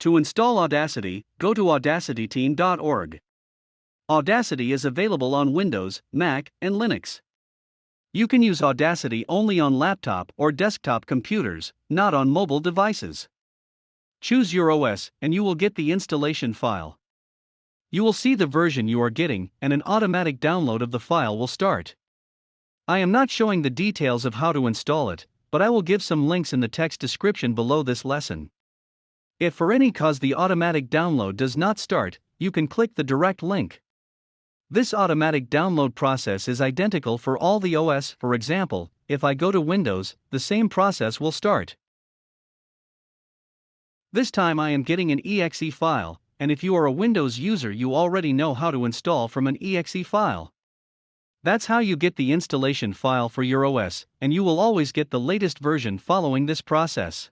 To install Audacity, go to audacityteam.org. Audacity is available on Windows, Mac, and Linux. You can use Audacity only on laptop or desktop computers, not on mobile devices. Choose your OS and you will get the installation file. You will see the version you are getting and an automatic download of the file will start. I am not showing the details of how to install it, but I will give some links in the text description below this lesson. If for any cause the automatic download does not start, you can click the direct link. This automatic download process is identical for all the OS. For example, if I go to Windows, the same process will start. This time I am getting an exe file, and if you are a Windows user you already know how to install from an exe file. That's how you get the installation file for your OS, and you will always get the latest version following this process.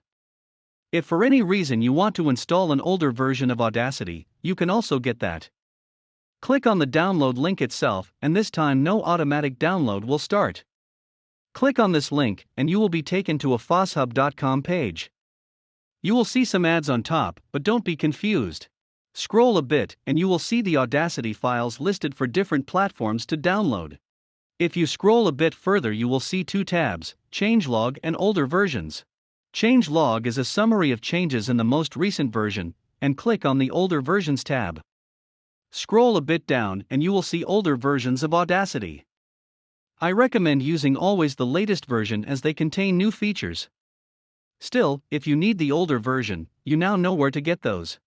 If for any reason you want to install an older version of Audacity, you can also get that. Click on the download link itself, and this time no automatic download will start. Click on this link, and you will be taken to a fosshub.com page. You will see some ads on top, but don't be confused. Scroll a bit, and you will see the Audacity files listed for different platforms to download. If you scroll a bit further, you will see two tabs: Changelog and Older Versions. Changelog is a summary of changes in the most recent version, and click on the Older Versions tab. Scroll a bit down, and you will see older versions of Audacity. I recommend using always the latest version as they contain new features. Still, if you need the older version, you now know where to get those.